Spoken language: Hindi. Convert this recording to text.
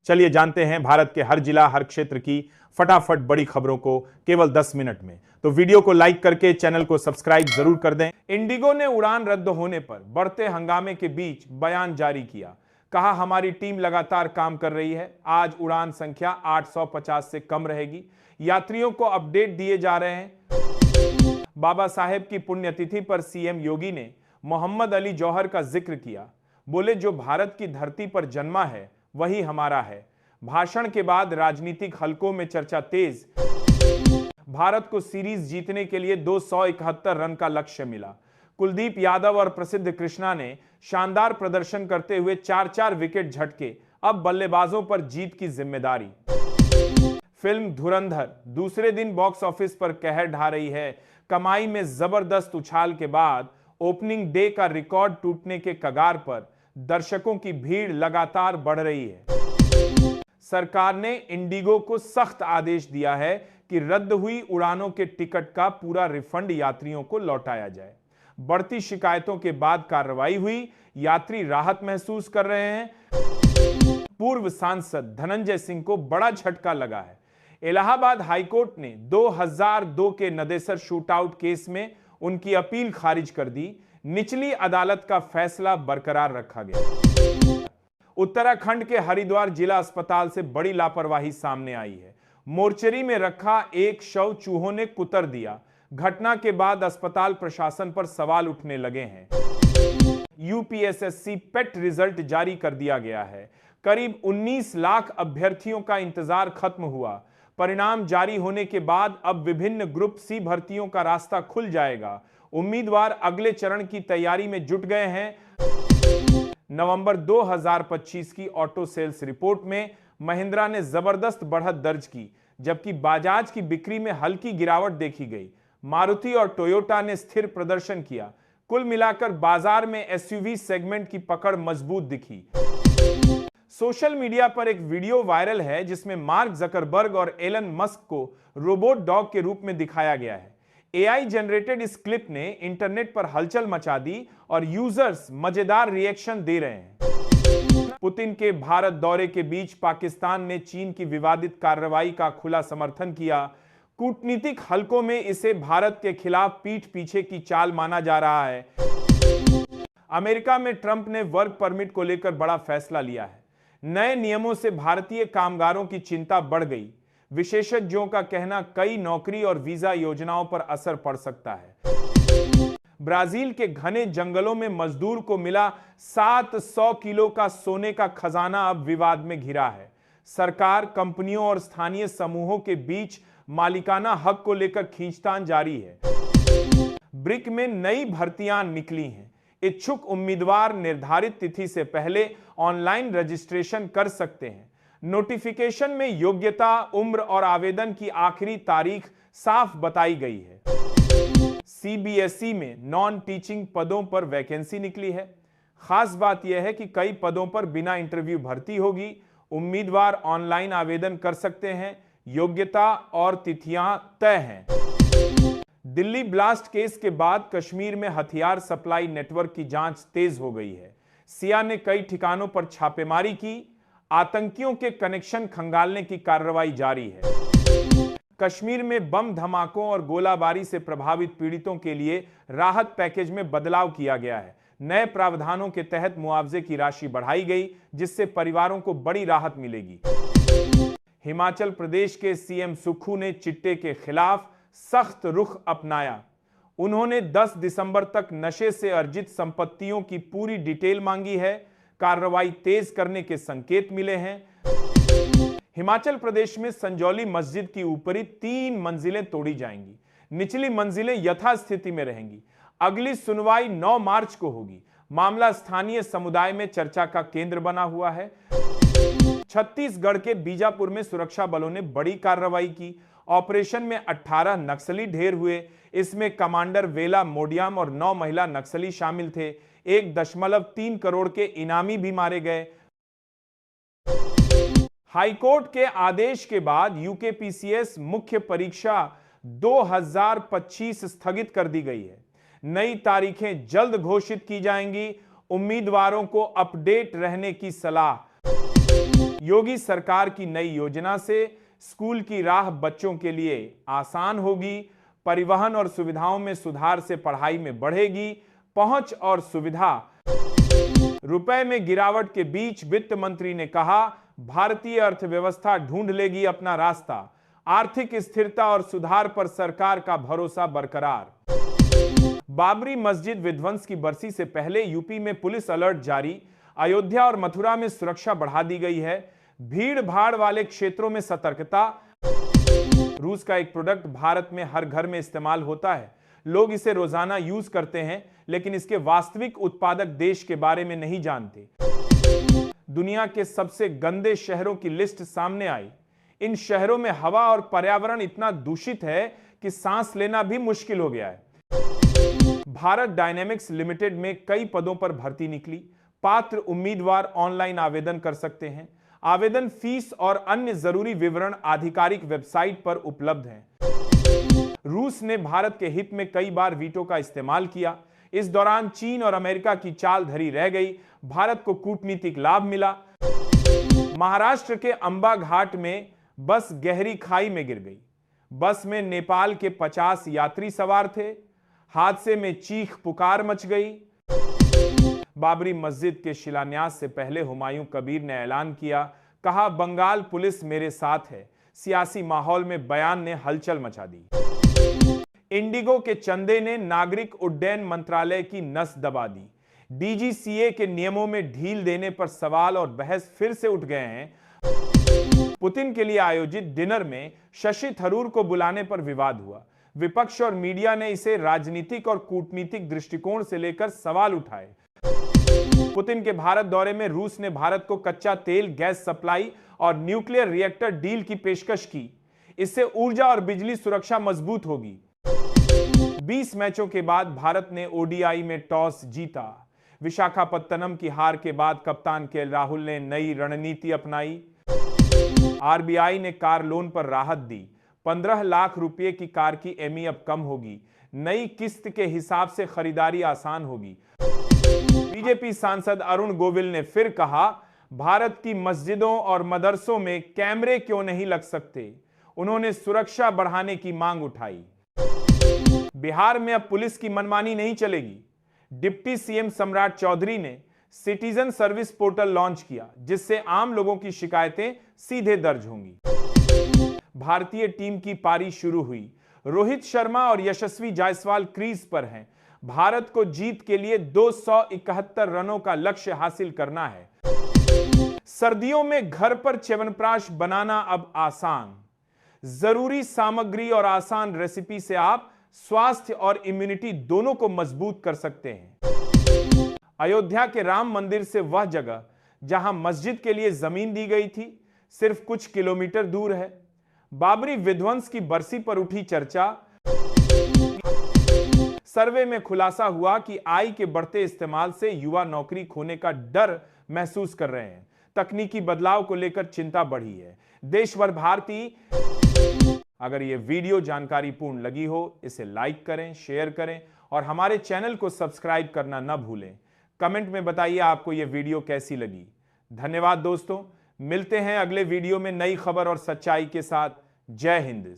चलिए जानते हैं भारत के हर जिला हर क्षेत्र की फटाफट बड़ी खबरों को केवल 10 मिनट में। तो वीडियो को लाइक करके चैनल को सब्सक्राइब जरूर कर दें। इंडिगो ने उड़ान रद्द होने पर बढ़ते हंगामे के बीच बयान जारी किया। कहा, हमारी टीम लगातार काम कर रही है। आज उड़ान संख्या 850 से कम रहेगी। यात्रियों को अपडेट दिए जा रहे हैं। बाबा साहेब की पुण्यतिथि पर सीएम योगी ने मोहम्मद अली जौहर का जिक्र किया। बोले, जो भारत की धरती पर जन्मा है वही हमारा है। भाषण के बाद राजनीतिक हलकों में चर्चा तेज। भारत को सीरीज जीतने के लिए 271 रन का लक्ष्य मिला। कुलदीप यादव और प्रसिद्ध कृष्णा ने शानदार प्रदर्शन करते हुए 4-4 विकेट झटके। अब बल्लेबाजों पर जीत की जिम्मेदारी। फिल्म धुरंधर दूसरे दिन बॉक्स ऑफिस पर कहर ढा रही है। कमाई में जबरदस्त उछाल के बाद ओपनिंग डे का रिकॉर्ड टूटने के कगार पर दर्शकों की भीड़ लगातार बढ़ रही है। सरकार ने इंडिगो को सख्त आदेश दिया है कि रद्द हुई उड़ानों के टिकट का पूरा रिफंड यात्रियों को लौटाया जाए। बढ़ती शिकायतों के बाद कार्रवाई हुई। यात्री राहत महसूस कर रहे हैं। पूर्व सांसद धनंजय सिंह को बड़ा झटका लगा है। इलाहाबाद हाईकोर्ट ने 2002 के नदेसर शूटआउट केस में उनकी अपील खारिज कर दी। निचली अदालत का फैसला बरकरार रखा गया। उत्तराखंड के हरिद्वार जिला अस्पताल से बड़ी लापरवाही सामने आई है। मोर्चरी में रखा एक शव चूहों ने कुतर दिया। घटना के बाद अस्पताल प्रशासन पर सवाल उठने लगे हैं। यूपीएसएससी पेट रिजल्ट जारी कर दिया गया है। करीब 19 लाख अभ्यर्थियों का इंतजार खत्म हुआ। परिणाम जारी होने के बाद अब विभिन्न ग्रुप सी भर्तियों का रास्ता खुल जाएगा। उम्मीदवार अगले चरण की तैयारी में जुट गए हैं। नवंबर 2025 की ऑटो सेल्स रिपोर्ट में महिंद्रा ने जबरदस्त बढ़त दर्ज की, जबकि बजाज की बिक्री में हल्की गिरावट देखी गई। मारुति और टोयोटा ने स्थिर प्रदर्शन किया। कुल मिलाकर बाजार में एसयूवी सेगमेंट की पकड़ मजबूत दिखी। सोशल मीडिया पर एक वीडियो वायरल है जिसमें मार्क जकरबर्ग और एलन मस्क को रोबोट डॉग के रूप में दिखाया गया है। एआई जनरेटेड इस क्लिप ने इंटरनेट पर हलचल मचा दी और यूजर्स मजेदार रिएक्शन दे रहे हैं। पुतिन के भारत दौरे के बीच पाकिस्तान ने चीन की विवादित कार्रवाई का खुला समर्थन किया। कूटनीतिक हलकों में इसे भारत के खिलाफ पीठ पीछे की चाल माना जा रहा है। अमेरिका में ट्रंप ने वर्क परमिट को लेकर बड़ा फैसला लिया है। नए नियमों से भारतीय कामगारों की चिंता बढ़ गई। विशेषज्ञों का कहना, कई नौकरी और वीजा योजनाओं पर असर पड़ सकता है। ब्राजील के घने जंगलों में मजदूर को मिला 700 किलो का सोने का खजाना अब विवाद में घिरा है। सरकार, कंपनियों और स्थानीय समूहों के बीच मालिकाना हक को लेकर खींचतान जारी है। ब्रिक में नई भर्तियां निकली हैं। इच्छुक उम्मीदवार निर्धारित तिथि से पहले ऑनलाइन रजिस्ट्रेशन कर सकते हैं। नोटिफिकेशन में योग्यता, उम्र और आवेदन की आखिरी तारीख साफ बताई गई है। सीबीएसई में नॉन टीचिंग पदों पर वैकेंसी निकली है। खास बात यह है कि कई पदों पर बिना इंटरव्यू भर्ती होगी। उम्मीदवार ऑनलाइन आवेदन कर सकते हैं। योग्यता और तिथियां तय हैं। दिल्ली ब्लास्ट केस के बाद कश्मीर में हथियार सप्लाई नेटवर्क की जांच तेज हो गई है। सिया ने कई ठिकानों पर छापेमारी की। आतंकियों के कनेक्शन खंगालने की कार्रवाई जारी है। कश्मीर में बम धमाकों और गोलाबारी से प्रभावित पीड़ितों के लिए राहत पैकेज में बदलाव किया गया है। नए प्रावधानों के तहत मुआवजे की राशि बढ़ाई गई, जिससे परिवारों को बड़ी राहत मिलेगी। हिमाचल प्रदेश के सीएम सुक्खू ने चिट्टे के खिलाफ सख्त रुख अपनाया। उन्होंने 10 दिसंबर तक नशे से अर्जित संपत्तियों की पूरी डिटेल मांगी है। कार्रवाई तेज करने के संकेत मिले हैं। हिमाचल प्रदेश में संजौली मस्जिद की ऊपरी 3 मंजिलें तोड़ी जाएंगी। निचली मंजिलें यथास्थिति में रहेंगी। अगली सुनवाई 9 मार्च को होगी। मामला स्थानीय समुदाय में चर्चा का केंद्र बना हुआ है। छत्तीसगढ़ के बीजापुर में सुरक्षा बलों ने बड़ी कार्रवाई की। ऑपरेशन में 18 नक्सली ढेर हुए। इसमें कमांडर वेला मोडियाम और 9 महिला नक्सली शामिल थे। 1.3 करोड़ के इनामी भी मारे गए। हाईकोर्ट के आदेश के बाद यूकेपीसीएस मुख्य परीक्षा 2025 स्थगित कर दी गई है। नई तारीखें जल्द घोषित की जाएंगी। उम्मीदवारों को अपडेट रहने की सलाह। योगी सरकार की नई योजना से स्कूल की राह बच्चों के लिए आसान होगी, परिवहन और सुविधाओं में सुधार से पढ़ाई में बढ़ेगी पहुंच और सुविधा। रुपए में गिरावट के बीच वित्त मंत्री ने कहा, भारतीय अर्थव्यवस्था ढूंढ लेगी अपना रास्ता, आर्थिक स्थिरता और सुधार पर सरकार का भरोसा बरकरार। बाबरी मस्जिद विध्वंस की बरसी से पहले यूपी में पुलिस अलर्ट जारी, अयोध्या और मथुरा में सुरक्षा बढ़ा दी गई है, भीड़ भाड़ वाले क्षेत्रों में सतर्कता। रूस का एक प्रोडक्ट भारत में हर घर में इस्तेमाल होता है, लोग इसे रोजाना यूज करते हैं, लेकिन इसके वास्तविक उत्पादक देश के बारे में नहीं जानते। दुनिया के सबसे गंदे शहरों की लिस्ट सामने आई। इन शहरों में हवा और पर्यावरण इतना दूषित है कि सांस लेना भी मुश्किल हो गया है। भारत डायनेमिक्स लिमिटेड में कई पदों पर भर्ती निकली, पात्र उम्मीदवार ऑनलाइन आवेदन कर सकते हैं। आवेदन फीस और अन्य जरूरी विवरण आधिकारिक वेबसाइट पर उपलब्ध हैं। रूस ने भारत के हित में कई बार वीटो का इस्तेमाल किया। इस दौरान चीन और अमेरिका की चाल धरी रह गई, भारत को कूटनीतिक लाभ मिला। महाराष्ट्र के अंबा घाट में बस गहरी खाई में गिर गई। बस में नेपाल के 50 यात्री सवार थे। हादसे में चीख पुकार मच गई। बाबरी मस्जिद के शिलान्यास से पहले हुमायूं कबीर ने ऐलान किया, कहा बंगाल पुलिस मेरे साथ है। सियासी माहौल में बयान ने हलचल मचा दी। इंडिगो के चंदे ने नागरिक उड्डयन मंत्रालय की नस दबा दी। डीजीसीए के नियमों में ढील देने पर सवाल और बहस फिर से उठ गए हैं। पुतिन के लिए आयोजित डिनर में शशि थरूर को बुलाने पर विवाद हुआ। विपक्ष और मीडिया ने इसे राजनीतिक और कूटनीतिक दृष्टिकोण से लेकर सवाल उठाए। पुतिन के भारत दौरे में रूस ने भारत को कच्चा तेल, गैस सप्लाई और न्यूक्लियर रिएक्टर डील की पेशकश की। इससे ऊर्जा और बिजली सुरक्षा मजबूत होगी। 20 मैचों के बाद भारत ने ओडीआई में टॉस जीता। विशाखापत्तनम की हार के बाद कप्तान केएल राहुल ने नई रणनीति अपनाई। आरबीआई ने कार लोन पर राहत दी। 15 लाख रुपए की कार की एमई अब कम होगी। नई किस्त के हिसाब से खरीदारी आसान होगी। बीजेपी सांसद अरुण गोविल ने फिर कहा, भारत की मस्जिदों और मदरसों में कैमरे क्यों नहीं लग सकते। उन्होंने सुरक्षा बढ़ाने की मांग उठाई। बिहार में अब पुलिस की मनमानी नहीं चलेगी। डिप्टी सीएम सम्राट चौधरी ने सिटीजन सर्विस पोर्टल लॉन्च किया, जिससे आम लोगों की शिकायतें सीधे दर्ज होंगी। भारतीय टीम की पारी शुरू हुई। रोहित शर्मा और यशस्वी जायसवाल क्रीज पर हैं। भारत को जीत के लिए 271 रनों का लक्ष्य हासिल करना है। सर्दियों में घर पर च्यवनप्राश बनाना अब आसान। जरूरी सामग्री और आसान रेसिपी से आप स्वास्थ्य और इम्यूनिटी दोनों को मजबूत कर सकते हैं। अयोध्या के राम मंदिर से वह जगह जहां मस्जिद के लिए जमीन दी गई थी, सिर्फ कुछ किलोमीटर दूर है। बाबरी विध्वंस की बरसी पर उठी चर्चा। सर्वे में खुलासा हुआ कि आई के बढ़ते इस्तेमाल से युवा नौकरी खोने का डर महसूस कर रहे हैं। तकनीकी बदलाव को लेकर चिंता बढ़ी है। देशभर भारतीय। अगर ये वीडियो जानकारीपूर्ण लगी हो, इसे लाइक करें, शेयर करें और हमारे चैनल को सब्सक्राइब करना न भूलें। कमेंट में बताइए आपको ये वीडियो कैसी लगी। धन्यवाद दोस्तों, मिलते हैं अगले वीडियो में नई खबर और सच्चाई के साथ। जय हिंद।